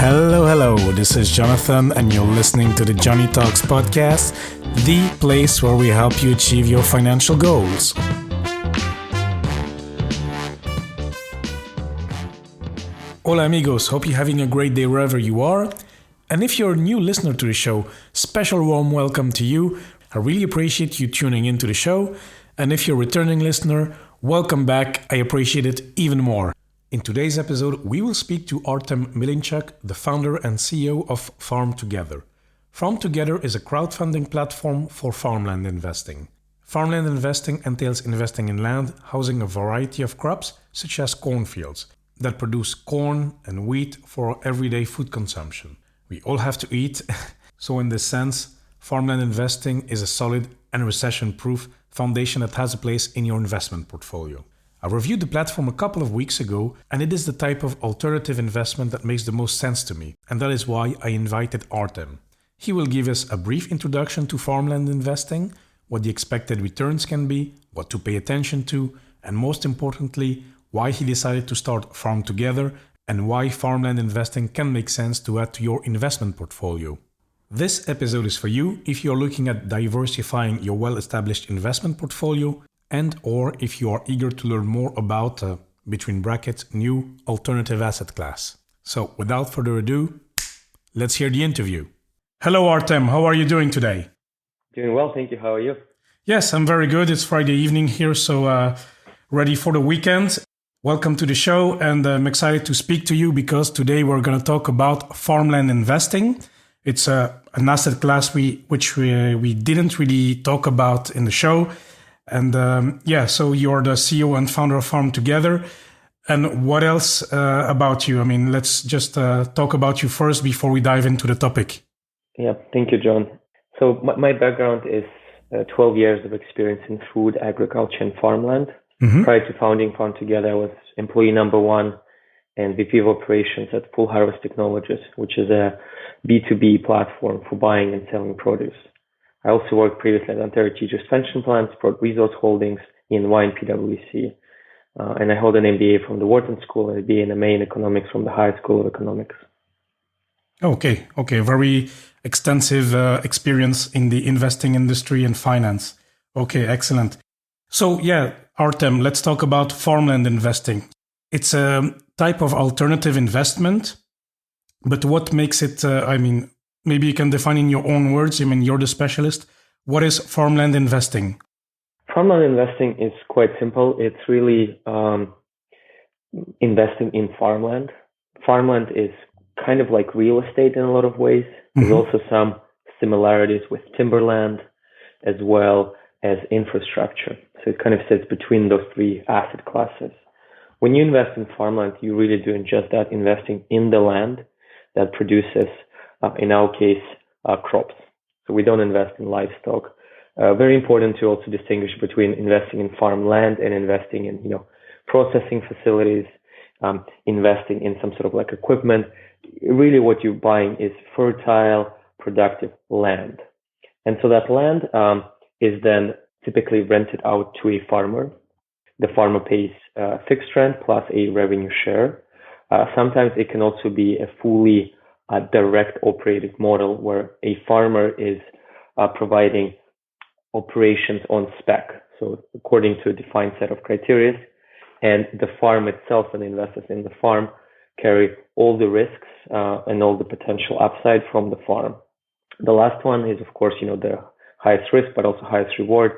Hello. This is Jonathan, and you're listening to the Johnny Talks podcast, the place where we help you achieve your financial goals. Hola, amigos. Hope you're having a great day wherever you are. And if you're a new listener to the show, special warm welcome to you. I really appreciate you tuning into the show. And if you're a returning listener, welcome back. I appreciate it even more. In today's episode, we will speak to Artem, the founder and CEO of FarmTogether. FarmTogether is a crowdfunding platform for farmland investing. Farmland investing entails investing in land housing a variety of crops, such as cornfields, that produce corn and wheat for everyday food consumption. We all have to eat, so in this sense, farmland investing is a solid and recession-proof foundation that has a place in your investment portfolio. I reviewed the platform a couple of weeks ago, and it is the type of alternative investment that makes the most sense to me, and that is why I invited Artem. He will give us a brief introduction to farmland investing, what the expected returns can be, what to pay attention to, and most importantly, why he decided to start FarmTogether and why farmland investing can make sense to add to your investment portfolio. This episode is for you if you're looking at diversifying your well-established investment portfolio and or if you are eager to learn more about, between brackets, new alternative asset class. So without further ado, let's hear the interview. Hello Artem, how are you doing today? Doing well, thank you. How are you? Yes, I'm very good. It's Friday evening here, so ready for the weekend. Welcome to the show, and I'm excited to speak to you because today we're going to talk about farmland investing. It's an asset class which we didn't really talk about in the show. And so you're the CEO and founder of FarmTogether. And what else about you? I mean, let's just talk about you first before we dive into the topic. Yeah, thank you, John. So my background is 12 years of experience in food, agriculture, and farmland. Mm-hmm. Prior to founding FarmTogether, I was employee number one and VP of operations at Full Harvest Technologies, which is a B2B platform for buying and selling produce. I also worked previously at Ontario Teachers Pension Plan, Sport Resource Holdings, EY, and PwC. And I hold an MBA from the Wharton School and a BA in MA in Economics from the Higher School of Economics. Okay. Very extensive experience in the investing industry and finance. Okay, excellent. So Artem, let's talk about farmland investing. It's a type of alternative investment, but what makes it, maybe you can define in your own words, you're the specialist. What is farmland investing? Farmland investing is quite simple. It's really investing in farmland. Farmland is kind of like real estate in a lot of ways. There's also some similarities with timberland as well as infrastructure. So it kind of sits between those three asset classes. When you invest in farmland, you're really doing just that, investing in the land that produces, in our case, crops. So we don't invest in livestock. Very important to also distinguish between investing in farmland and investing in, processing facilities, investing in some sort of like equipment. Really what you're buying is fertile, productive land. And so that land is then typically rented out to a farmer. The farmer pays fixed rent plus a revenue share. Sometimes it can also be a fully direct operated model where a farmer is providing operations on spec, so according to a defined set of criteria, and the farm itself and the investors in the farm carry all the risks and all the potential upside from the farm. The last one is, of course, the highest risk, but also highest reward.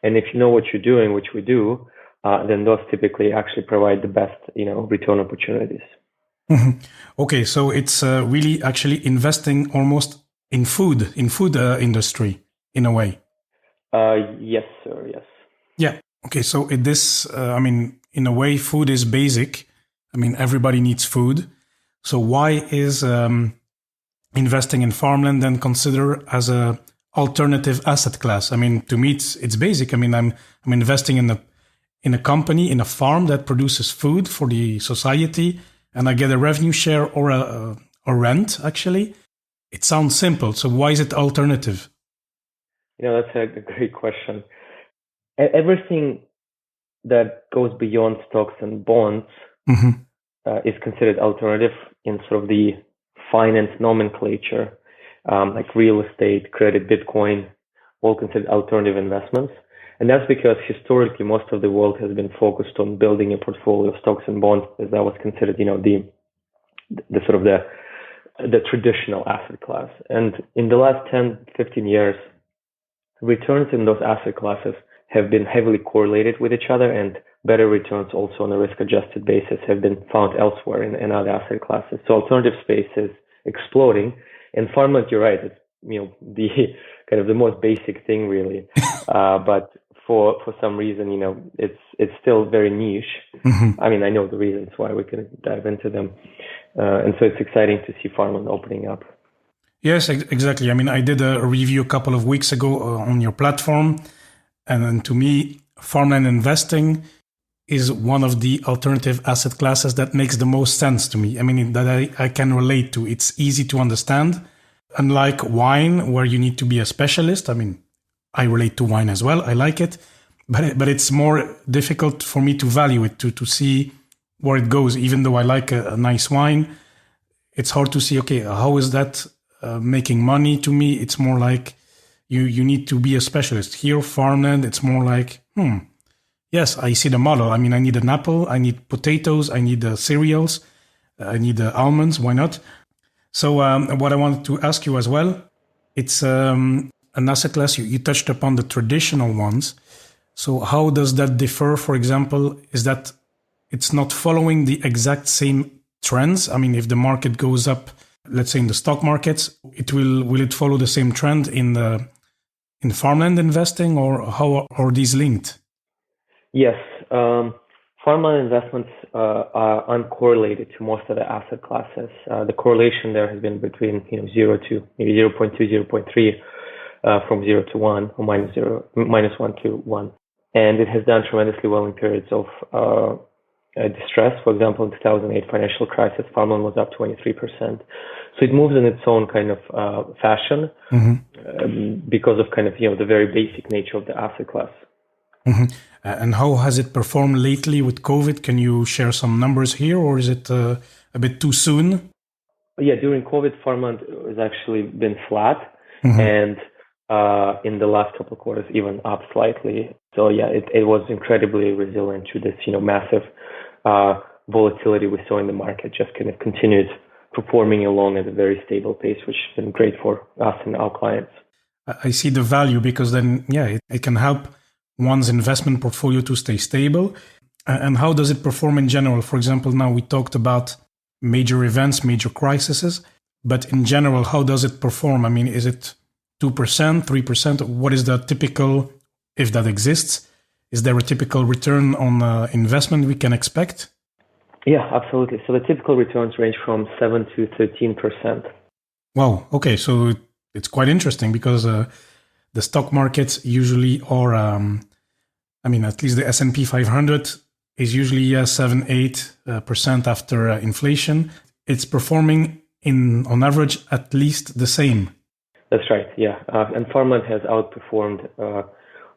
And if you know what you're doing, which we do, then those typically actually provide the best, return opportunities. Mm-hmm. Okay, so it's really actually investing almost in food industry in a way. Yes, sir. Yes. Yeah. Okay. So in a way, food is basic. Everybody needs food. So why is investing in farmland then considered as a alternative asset class? To me, it's basic. I'm investing in a company, in a farm that produces food for the society, and I get a revenue share or a rent. Actually, it sounds simple. So why is it alternative? That's a great question. Everything that goes beyond stocks and bonds is considered alternative in sort of the finance nomenclature, like real estate, credit, Bitcoin, all considered alternative investments. And that's because historically most of the world has been focused on building a portfolio of stocks and bonds, as that was considered, the sort of the traditional asset class. And in the last 10, 15 years, returns in those asset classes have been heavily correlated with each other, and better returns also on a risk-adjusted basis have been found elsewhere in other asset classes. So alternative space is exploding. And farmland, you're right, it's the kind of the most basic thing really. But for some reason, it's still very niche. Mm-hmm. I mean, I know the reasons why. We can dive into them. And so it's exciting to see farmland opening up. Yes, exactly. I mean, I did a review a couple of weeks ago on your platform. And to me, farmland investing is one of the alternative asset classes that makes the most sense to me. I mean, that I can relate to. It's easy to understand. Unlike wine, where you need to be a specialist. I mean, I relate to wine as well. I like it. But it's more difficult for me to value it, to see where it goes. Even though I like a nice wine, it's hard to see, okay, how is that making money to me? It's more like you need to be a specialist. Here, farmland, it's more like, yes, I see the model. I mean, I need an apple, I need potatoes, I need cereals, I need almonds. Why not? So what I wanted to ask you as well, it's an asset class. You touched upon the traditional ones. So how does that differ? For example, is that it's not following the exact same trends? I mean, if the market goes up, let's say in the stock markets, will it follow the same trend in farmland investing, or how are these linked? Yes, farmland investments are uncorrelated to most of the asset classes. The correlation there has been between 0 to maybe 0.2, 0.3, from 0 to 1, or minus 1 to 1. And it has done tremendously well in periods of distress. For example, in 2008 financial crisis, farmland was up 23%. So it moves in its own kind of fashion, because of kind of the very basic nature of the asset class. Mm-hmm. And how has it performed lately with COVID? Can you share some numbers here, or is it a bit too soon? Yeah, during COVID, farmland has actually been flat, and in the last couple of quarters, even up slightly. So yeah, it was incredibly resilient to this, massive volatility we saw in the market. Just kind of continued performing along at a very stable pace, which has been great for us and our clients. I see the value, because then, it can help one's investment portfolio to stay stable. And how does it perform in general? For example, now we talked about major events, major crises, but in general, how does it perform? I mean, is it 2%, 3%? What is the typical, if that exists? Is there a typical return on investment we can expect? Yeah, absolutely. So the typical returns range from 7 to 13%. Wow. Okay. So it's quite interesting, because the stock markets usually are, at least the S&P 500 is usually 7-8% after inflation. It's performing on average at least the same. That's right. Yeah. And farmland has outperformed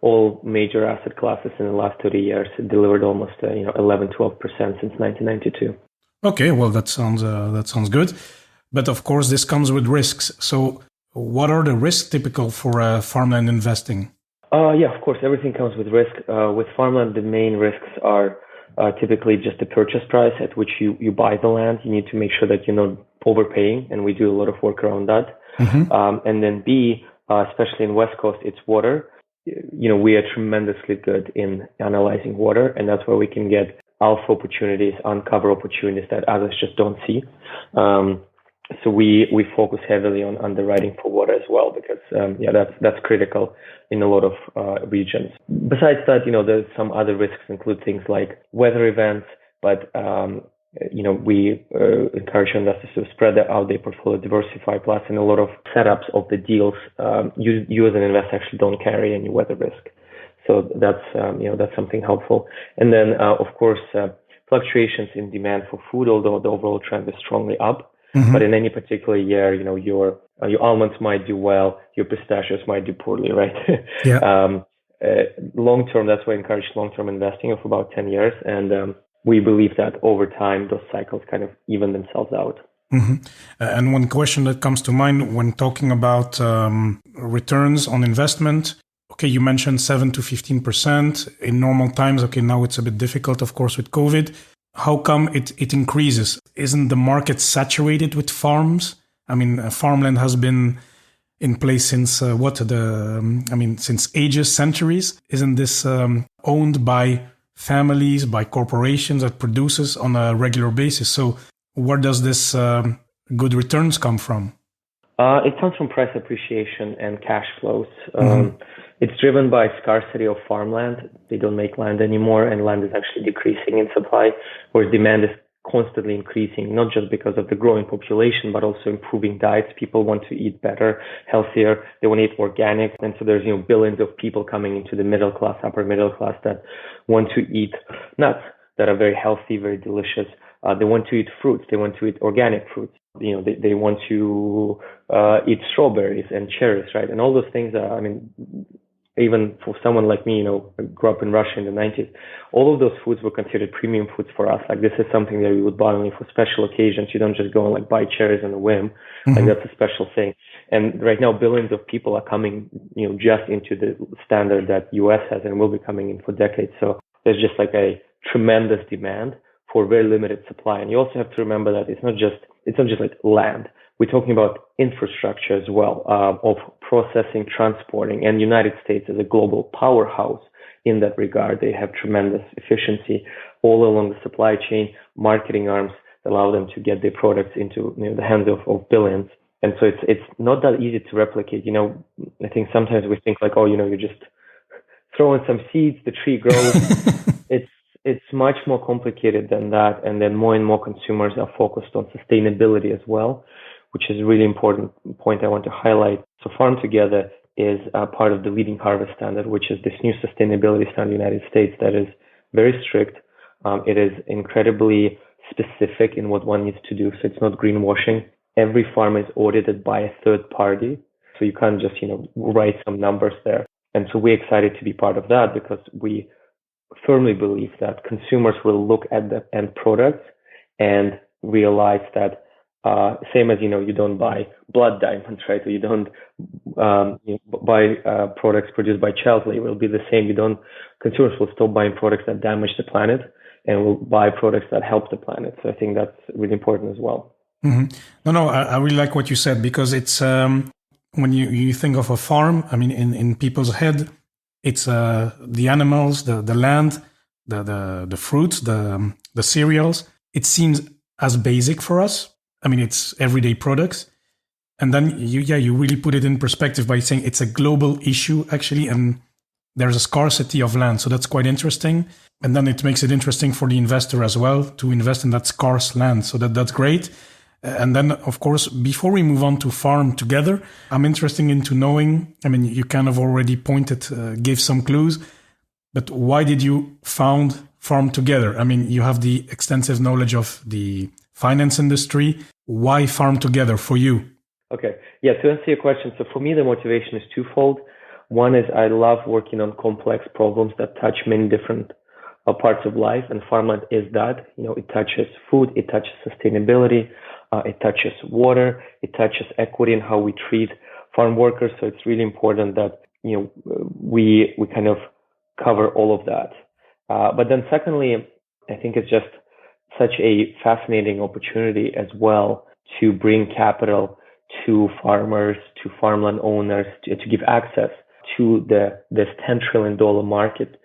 all major asset classes in the last 30 years. It delivered almost 11-12% since 1992. Okay, well, that sounds good. But of course, this comes with risks. So what are the risks typical for farmland investing? Yeah, of course, everything comes with risk. With farmland, the main risks are typically just the purchase price at which you buy the land. You need to make sure that you're not overpaying, and we do a lot of work around that. And then B, especially in West Coast, it's water. We are tremendously good in analyzing water, and that's where we can get alpha opportunities, uncover opportunities that others just don't see. So we focus heavily on underwriting for water as well, because that's critical in a lot of regions. Besides that, there's some other risks, include things like weather events, but we encourage investors to spread out their portfolio, diversify. Plus, in a lot of setups of the deals, you as an investor actually don't carry any weather risk. So that's something helpful. And then, of course, fluctuations in demand for food, although the overall trend is strongly up. But in any particular year, your almonds might do well, your pistachios might do poorly, right? Long term, that's why I encourage long-term investing of about 10 years. And we believe that over time, those cycles kind of even themselves out. And one question that comes to mind when talking about returns on investment. Okay, you mentioned 7 to 15% in normal times. Okay, now it's a bit difficult, of course, with COVID. How come it increases? Isn't the market saturated with farms? I mean, farmland has been in place since since ages, centuries. Isn't this owned by families, by corporations that produces on a regular basis? So where does this good returns come from? It comes from price appreciation and cash flows. It's driven by scarcity of farmland. They don't make land anymore, and land is actually decreasing in supply, whereas demand is constantly increasing, not just because of the growing population, but also improving diets. People want to eat better, healthier. They want to eat organic. And so there's, billions of people coming into the middle class, upper middle class that want to eat nuts that are very healthy, very delicious. They want to eat fruits. They want to eat organic fruits. They want to eat strawberries and cherries, right? And all those things are, even for someone like me, I grew up in Russia in the 90s, all of those foods were considered premium foods for us. Like, this is something that we would buy only for special occasions. You don't just go and buy cherries on a whim. Like, that's a special thing. And right now, billions of people are coming, just into the standard that US has and will be coming in for decades. So there's just like a tremendous demand for very limited supply. And you also have to remember that it's not just like land. We're talking about infrastructure as well, of processing, transporting, and the United States is a global powerhouse in that regard. They have tremendous efficiency all along the supply chain, marketing arms that allow them to get their products into the hands of billions. And so it's not that easy to replicate. I think sometimes we think like, you just throw in some seeds, the tree grows. It's much more complicated than that. And then more and more consumers are focused on sustainability as well, which is a really important point I want to highlight. So FarmTogether is a part of the Leading Harvest Standard, which is this new sustainability standard in the United States that is very strict. It is incredibly specific in what one needs to do. So it's not greenwashing. Every farm is audited by a third party. So you can't just, write some numbers there. And so we're excited to be part of that because we firmly believe that consumers will look at the end product and realize that same as, you don't buy blood diamonds, right? Or you don't buy products produced by child labor. It will be the same. Consumers will stop buying products that damage the planet and will buy products that help the planet. So I think that's really important as well. No, I really like what you said, because it's when you think of a farm, in people's head, it's the animals, the land, the fruits, the cereals. It seems as basic for us. It's everyday products. And then you really put it in perspective by saying it's a global issue, actually, and there's a scarcity of land. So that's quite interesting. And then it makes it interesting for the investor as well to invest in that scarce land. So that's great. And then, of course, before we move on to FarmTogether, I'm interested into knowing, you kind of already gave some clues, but why did you found FarmTogether? You have the extensive knowledge of the finance industry. Why FarmTogether for you? Okay. Yeah, to answer your question, so for me, the motivation is twofold. One is I love working on complex problems that touch many different parts of life, and Farmland is that. It touches food, it touches sustainability, it touches water, it touches equity and how we treat farm workers. So it's really important that we kind of cover all of that. But then secondly, I think it's just such a fascinating opportunity as well to bring capital to farmers, to farmland owners, to give access to this $10 trillion market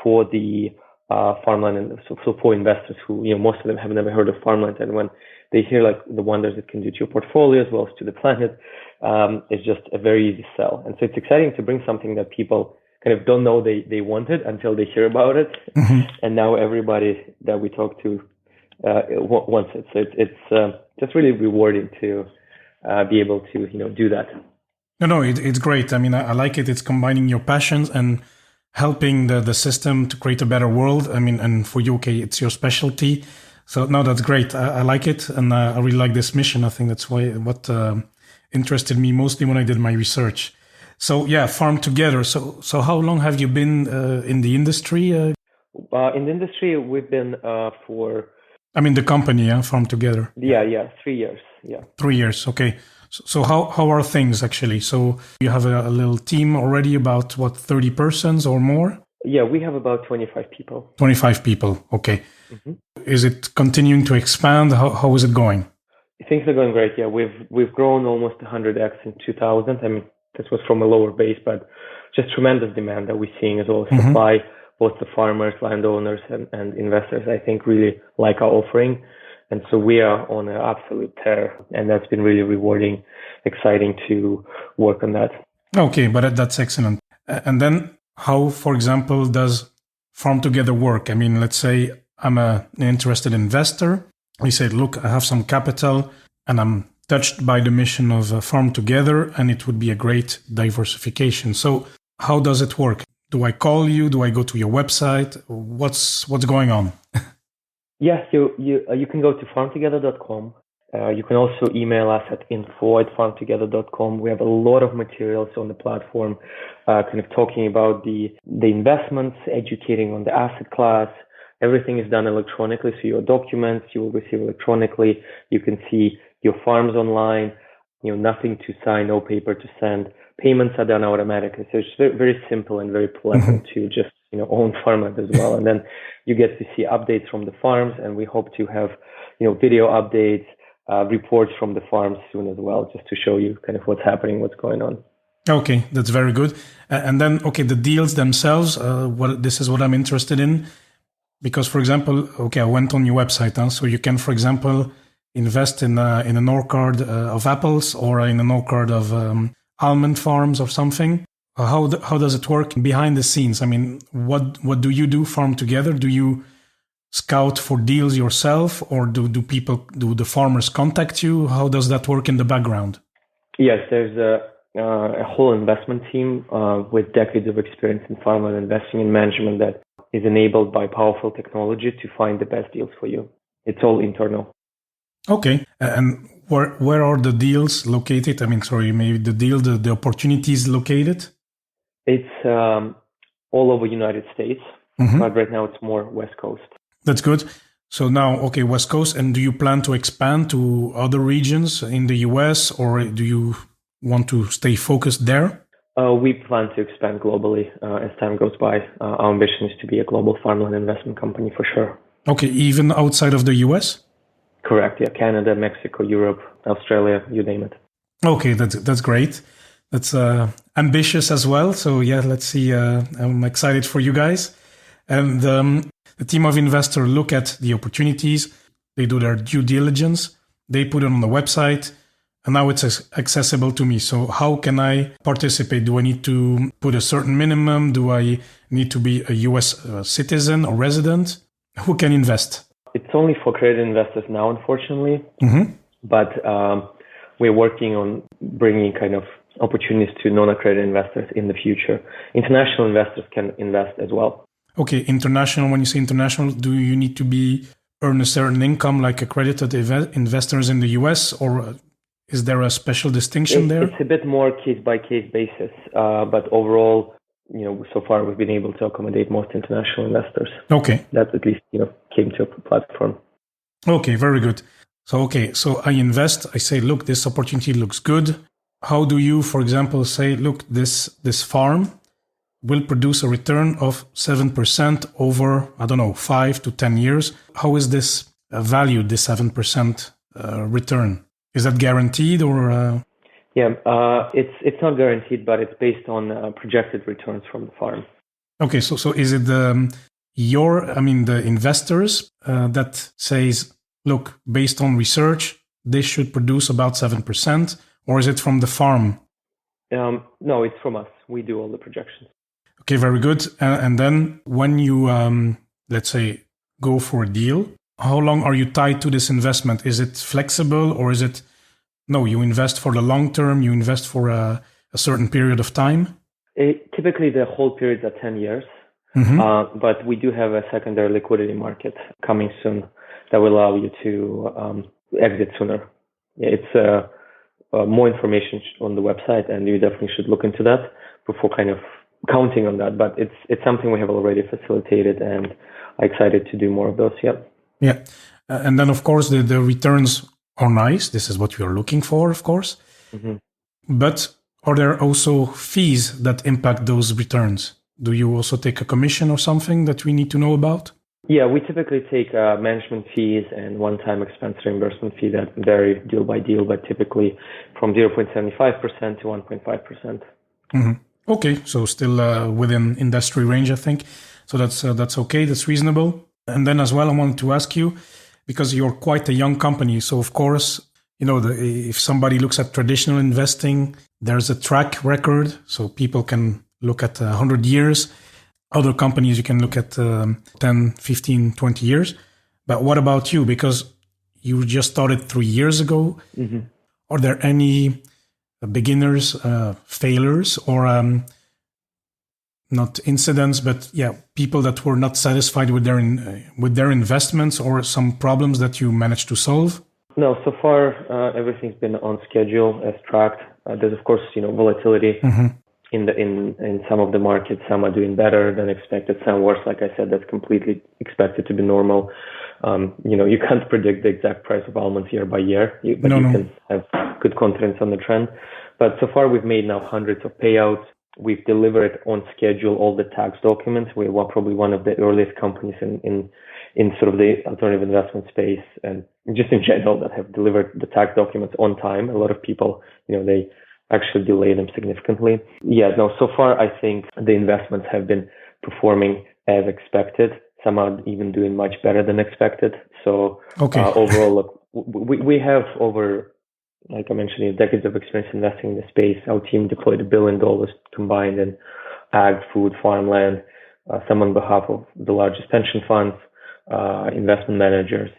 for the farmland, and so for investors who, most of them have never heard of farmland. And when they hear like the wonders it can do to your portfolio as well as to the planet, it's just a very easy sell. And so it's exciting to bring something that people kind of don't know they wanted until they hear about it. And now everybody that we talk to wants it. So it's just really rewarding to be able to, do that. No, it's great. I like it. It's combining your passions and helping the system to create a better world. And for you, okay, it's your specialty. So no, that's great. I like it. And I really like this mission. I think that's what interested me mostly when I did my research. So yeah, FarmTogether. So how long have you been in the industry? In the industry, we've been for I mean, the company, yeah, FarmTogether. Yeah, 3 years. Yeah. 3 years, okay. So how are things actually? So you have a little team already, about what, 30 persons or more? Yeah, we have about 25 people. 25 people, okay. Mm-hmm. Is it continuing to expand? How is it going? Things are going great. Yeah, we've grown almost 100x in 2000. I mean, this was from a lower base, but just tremendous demand that we're seeing as well as supply. Both the farmers, landowners, and investors, I think, really like our offering. And so we are on an absolute tear, and that's been really rewarding, exciting to work on that. Okay, but that's excellent. And then how, for example, does FarmTogether work? I mean, let's say I'm an interested investor. I say, look, I have some capital and I'm touched by the mission of FarmTogether, and it would be a great diversification. So how does it work? Do I call you? Do I go to your website? What's going on? Yeah, so you can go to farmtogether.com. You can also email us at info@farmtogether.com. We have a lot of materials on the platform, kind of talking about the investments, educating on the asset class. Everything is done electronically, so your documents you will receive electronically. You can see your farms online. Nothing to sign, no paper to send. Payments are done automatically, so it's very, very simple and very pleasant to just own Farmland as well. And then you get to see updates from the farms, and we hope to have video updates, reports from the farms soon as well, just to show you kind of what's happening, what's going on. Okay, that's very good. And then, okay, the deals themselves. This is what I'm interested in, because, for example, okay, I went on your website, so you can, for example, invest in an orchard of apples or in an orchard of almond farms or something. How does it work behind the scenes? I mean, what do you do, FarmTogether? Do you scout for deals yourself, or do the farmers contact you? How does that work in the background? Yes, there's a whole investment team with decades of experience in farmland investing and management that is enabled by powerful technology to find the best deals for you. It's all internal. Okay, and where are the deals located? I mean, sorry, maybe the opportunities located? It's all over United States, but right now it's more West Coast. That's good. So now, okay, West Coast, and do you plan to expand to other regions in the US, or do you want to stay focused there? We plan to expand globally as time goes by. Our ambition is to be a global farmland investment company for sure. Okay, even outside of the US? Correct, yeah. Canada, Mexico, Europe, Australia, you name it. Okay, that's great. That's ambitious as well. So yeah, let's see. I'm excited for you guys. And the team of investors look at the opportunities. They do their due diligence. They put it on the website. And now it's accessible to me. So how can I participate? Do I need to put a certain minimum? Do I need to be a US citizen or resident? Who can invest? It's only for credit investors now, unfortunately. But we're working on bringing kind of opportunities to non-accredited investors in the future. International investors can invest as well. Okay, international. When you say international, do you need to earn a certain income like accredited investors in the US, or is there a special distinction there? It's a bit more case-by-case basis, but overall, so far we've been able to accommodate most international investors. Okay, that at least came to a platform. Okay, very good. So I invest. I say, look, this opportunity looks good. How do you, for example, say, look, this farm will produce a return of 7% over, 5 to 10 years. How is this valued, this 7% return? Is that guaranteed or? Yeah, it's not guaranteed, but it's based on projected returns from the farm. Okay, so is it the investors that says, look, based on research, this should produce about 7%, or is it from the farm? No, it's from us. We do all the projections. Okay, very good. And then when you, let's say, go for a deal, how long are you tied to this investment? Is it flexible, or is it, no, you invest for the long term, you invest for a certain period of time? Typically, the whole period is 10 years, but we do have a secondary liquidity market coming soon that will allow you to exit sooner. It's more information on the website, and you definitely should look into that before kind of counting on that. But it's something we have already facilitated, and I'm excited to do more of those. Yeah. And then, of course, the returns are nice. This is what we are looking for, of course. Mm-hmm. But are there also fees that impact those returns? Do you also take a commission or something that we need to know about? Yeah, we typically take management fees and one-time expense reimbursement fee that vary deal by deal, but typically from 0.75% to 1.5%. Mm-hmm. Okay, so still within industry range, I think. So that's okay, that's reasonable. And then as well, I wanted to ask you, because you're quite a young company, so of course, if somebody looks at traditional investing, there's a track record, so people can look at 100 years. Other companies, you can look at 10, 15, 20 years. But what about you? Because you just started 3 years ago. Mm-hmm. Are there any beginners, failures, or not incidents, but people that were not satisfied with their investments, or some problems that you managed to solve? No, so far everything's been on schedule as tracked. There's of course volatility in some of the markets. Some are doing better than expected, some worse. Like I said, that's completely expected to be normal. You can't predict the exact price of almonds year by year, but you can have good confidence on the trend. But so far we've made now hundreds of payouts. We've delivered on schedule all the tax documents. We're probably one of the earliest companies in sort of the alternative investment space and just in general that have delivered the tax documents on time. A lot of people, they actually delay them significantly. So far I think the investments have been performing as expected. Some are even doing much better than expected. So overall, look, we have over, like I mentioned, decades of experience investing in the space. Our team deployed $1 billion combined in ag, food, farmland, some on behalf of the largest pension funds, investment managers.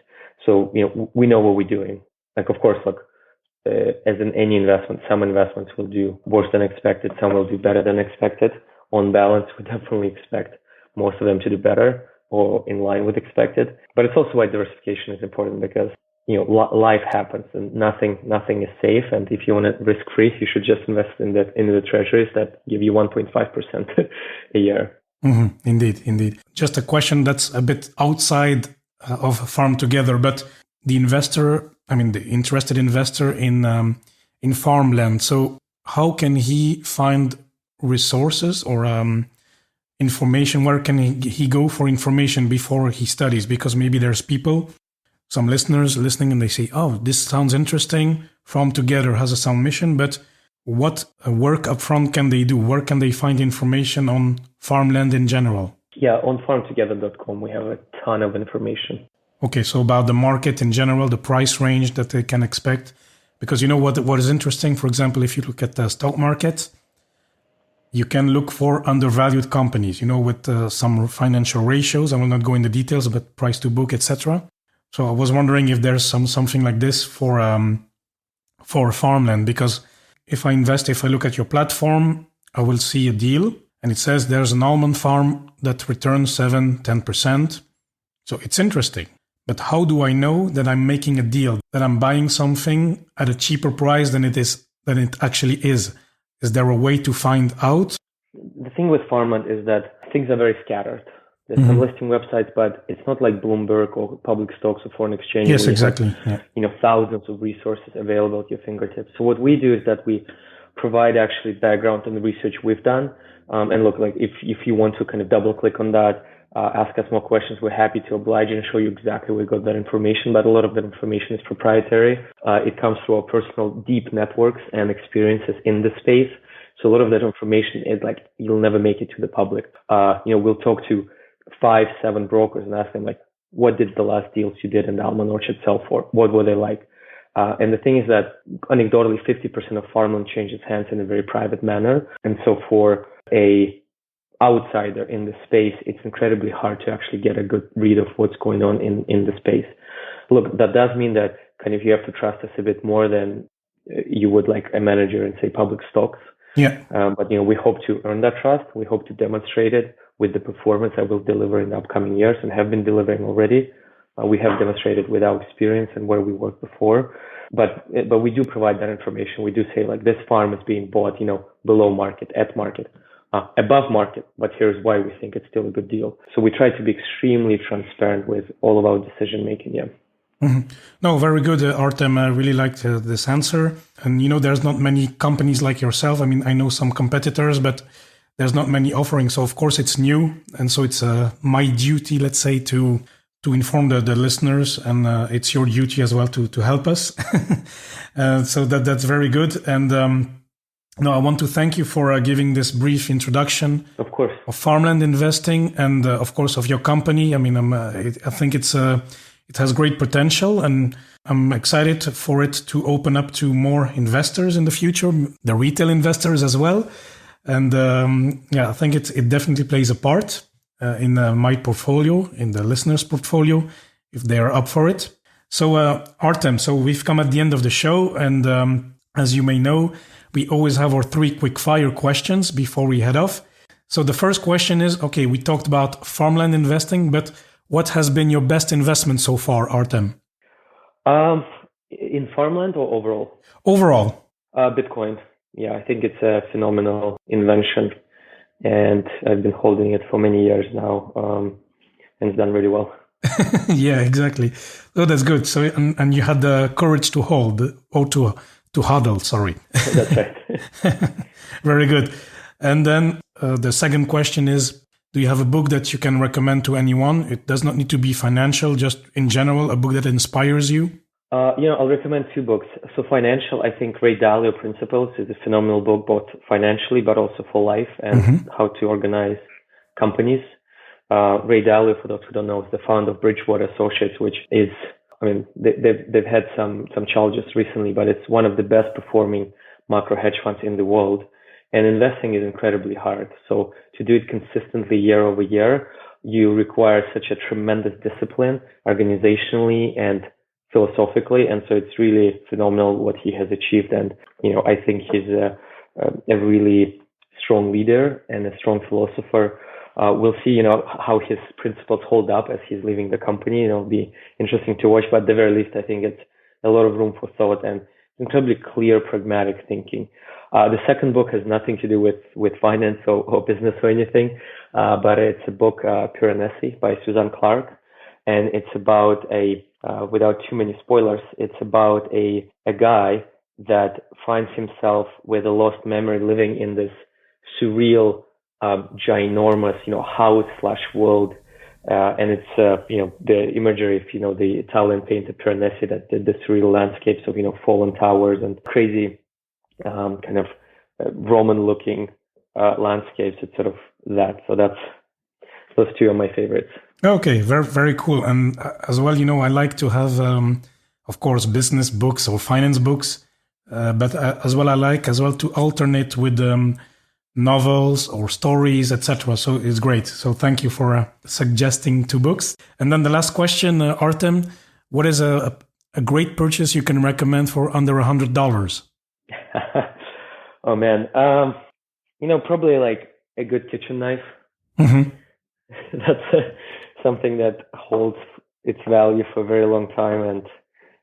So, we know what we're doing. Like, of course, look, as in any investment, some investments will do worse than expected. Some will do better than expected. On balance, we definitely expect most of them to do better or in line with expected. But it's also why diversification is important, because life happens and nothing is safe. And if you want it risk free, you should just invest in the treasuries that give you 1.5% a year. Mm-hmm. Indeed. Just a question that's a bit outside of FarmTogether, but the interested investor in farmland. So how can he find resources or information? Where can he go for information before he studies? Because maybe there's some listeners listening and they say, oh, this sounds interesting. FarmTogether has a sound mission, but what work upfront can they do? Where can they find information on farmland in general? Yeah, on farmtogether.com, we have a ton of information. Okay, so about the market in general, the price range that they can expect. Because what is interesting, for example, if you look at the stock market, you can look for undervalued companies, with some financial ratios. I will not go into details, but price to book, etc. So I was wondering if there's something like this for farmland, because if I look at your platform, I will see a deal and it says there's an almond farm that returns 7-10%. So it's interesting. But how do I know that I'm making a deal, that I'm buying something at a cheaper price than it actually is? Is there a way to find out? The thing with farmland is that things are very scattered. There's some listing websites, but it's not like Bloomberg or public stocks or foreign exchange. Yes, exactly. Thousands of resources available at your fingertips. So what we do is that we provide actually background on the research we've done. And look, like if you want to kind of double click on that, ask us more questions, we're happy to oblige and show you exactly where we got that information. But a lot of that information is proprietary. It comes through our personal deep networks and experiences in the space. So a lot of that information is like, you'll never make it to the public. We'll talk to 5-7 brokers and ask them like, what did the last deals you did in the almond orchard sell for? What were they like? And the thing is that anecdotally, 50% of farmland changes hands in a very private manner. And so for a outsider in the space, it's incredibly hard to actually get a good read of what's going on in the space. Look, that does mean that kind of you have to trust us a bit more than you would like a manager in, say, public stocks. Yeah. But we hope to earn that trust. We hope to demonstrate it with the performance that we'll deliver in the upcoming years and have been delivering already. We have demonstrated with our experience and where we worked before. But we do provide that information. We do say like this farm is being bought, below market, at market, above market. But here's why we think it's still a good deal. So we try to be extremely transparent with all of our decision making. Yeah. No, very good, Artem. I really liked this answer. And, there's not many companies like yourself. I mean, I know some competitors, but there's not many offerings. So, of course, it's new. And so it's my duty, let's say, to inform the listeners. And it's your duty as well to help us. So that's very good. And no, I want to thank you for giving this brief introduction. Of course. Of farmland investing and, of course, of your company. I mean, I think it has great potential, and I'm excited for it to open up to more investors in the future, the retail investors as well. And I think it definitely plays a part in my portfolio, in the listeners' portfolio, if they are up for it. So, Artem, so we've come at the end of the show, and as you may know, we always have our 3 quick fire questions before we head off. So the first question is, okay, we talked about farmland investing, but what has been your best investment so far, Artem? In farmland or overall? Overall. Bitcoin. Yeah, I think it's a phenomenal invention, and I've been holding it for many years now, and it's done really well. Yeah, exactly. Oh, that's good. So, and you had the courage to hold, or to huddle, sorry. That's right. Very good. And then the second question is, do you have a book that you can recommend to anyone? It does not need to be financial, just in general, a book that inspires you. I'll recommend 2 books. So financial, I think Ray Dalio Principles is a phenomenal book, both financially, but also for life and how to organize companies. Ray Dalio, for those who don't know, is the founder of Bridgewater Associates, which is, I mean, they've had some challenges recently, but it's one of the best performing macro hedge funds in the world. And investing is incredibly hard. So to do it consistently year over year, you require such a tremendous discipline organizationally and philosophically. And so it's really phenomenal what he has achieved. And, I think he's a really strong leader and a strong philosopher. We'll see, how his principles hold up as he's leaving the company. It'll be interesting to watch, but at the very least, I think it's a lot of room for thought and incredibly clear, pragmatic thinking. The second book has nothing to do with finance or business or anything, but it's a book, Piranesi by Suzanne Clark. And it's about without too many spoilers, it's about a guy that finds himself with a lost memory living in this surreal, ginormous, house/world. And it's, the imagery of, the Italian painter Piranesi that did the surreal landscapes of, fallen towers and crazy, kind of Roman looking, landscapes. It's sort of that. So those 2 are my favorites. Okay. Very, very cool. And as well, I like to have, of course, business books or finance books. But as well, I like as well to alternate with, novels or stories, etc. So it's great. So thank you for suggesting 2 books. And then the last question, Artem, what is a great purchase you can recommend for under $100? Oh man, probably like a good kitchen knife. That's something that holds its value for a very long time, and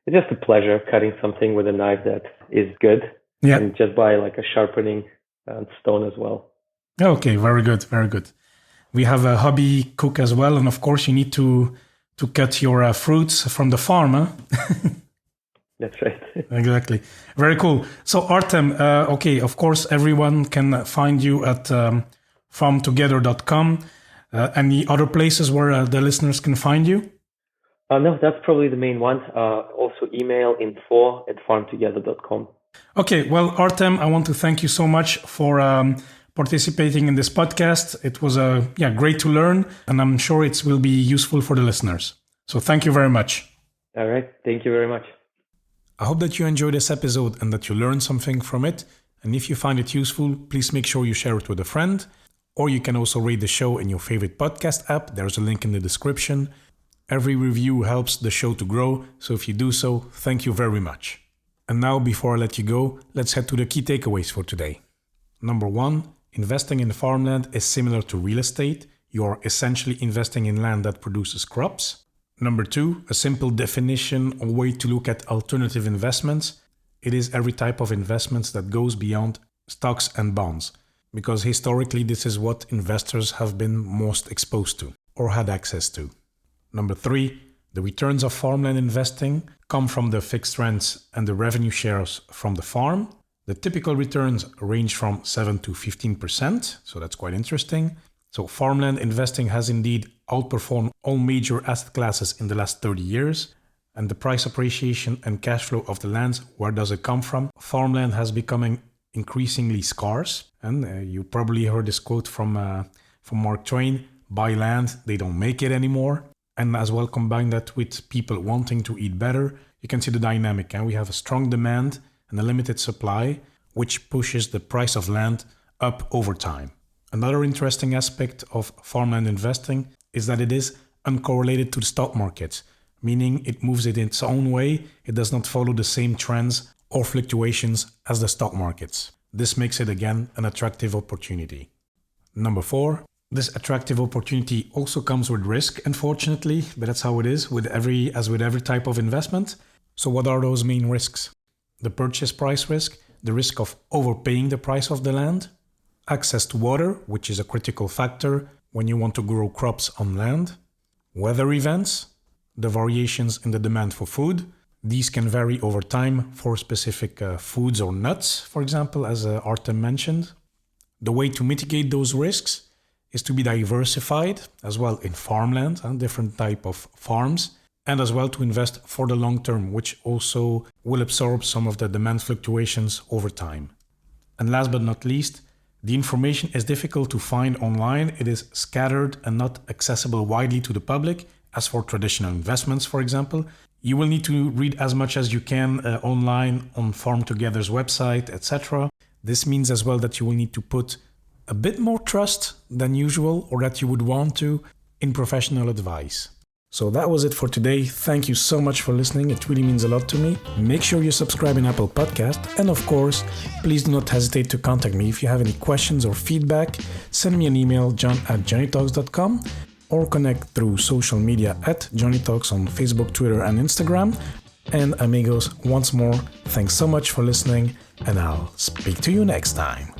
it's just a pleasure cutting something with a knife that is good. Yeah, and just buy like a sharpening stone as well. Okay, very good, very good. We have a hobby cook as well, and of course you need to cut your fruits from the farm, huh? That's right. Exactly. Very cool. So Artem, okay, of course everyone can find you at FarmTogether.com. Any other places where the listeners can find you? No, that's probably the main one. Also email info@farmtogether.com. Okay, well, Artem, I want to thank you so much for participating in this podcast. It was great to learn, and I'm sure it will be useful for the listeners. So thank you very much. All right. Thank you very much. I hope that you enjoyed this episode and that you learned something from it. And if you find it useful, please make sure you share it with a friend. Or you can also rate the show in your favorite podcast app. There's a link in the description. Every review helps the show to grow. So if you do so, thank you very much. And now, before I let you go, let's head to the key takeaways for today. Number 1, investing in farmland is similar to real estate. You are essentially investing in land that produces crops. Number 2, a simple definition or way to look at alternative investments. It is every type of investments that goes beyond stocks and bonds, because historically this is what investors have been most exposed to or had access to. Number 3, The returns of farmland investing come from the fixed rents and the revenue shares from the farm. The typical returns range from 7 to 15%, so that's quite interesting. So farmland investing has indeed outperformed all major asset classes in the last 30 years. And the price appreciation and cash flow of the lands, where does it come from? Farmland has becoming increasingly scarce. And you probably heard this quote from Mark Twain, buy land, they don't make it anymore. And as well combine that with people wanting to eat better, you can see the dynamic. And we have a strong demand and a limited supply, which pushes the price of land up over time. Another interesting aspect of farmland investing is that it is uncorrelated to the stock market, meaning it moves in its own way. It does not follow the same trends or fluctuations as the stock markets. This makes it again an attractive opportunity. Number 4, this attractive opportunity also comes with risk, unfortunately, but that's how it is with every type of investment. So what are those main risks? The purchase price risk, the risk of overpaying the price of the land, access to water, which is a critical factor when you want to grow crops on land, weather events, the variations in the demand for food. These can vary over time for specific foods or nuts, for example, as Artem mentioned. The way to mitigate those risks is to be diversified as well in farmland and different type of farms, and as well to invest for the long term, which also will absorb some of the demand fluctuations over time. And last but not least, the information is difficult to find online. It is scattered and not accessible widely to the public, as for traditional investments, for example. You will need to read as much as you can online on FarmTogether's website, etc. This means as well that you will need to put a bit more trust than usual, or that you would want to, in professional advice. So that was it for today. Thank you so much for listening. It really means a lot to me. Make sure you subscribe in Apple Podcast. And of course, please do not hesitate to contact me if you have any questions or feedback. Send me an email, john@johnnytalks.com, or connect through social media at Johnny Talks on Facebook, Twitter, and Instagram. And amigos, once more, thanks so much for listening, and I'll speak to you next time.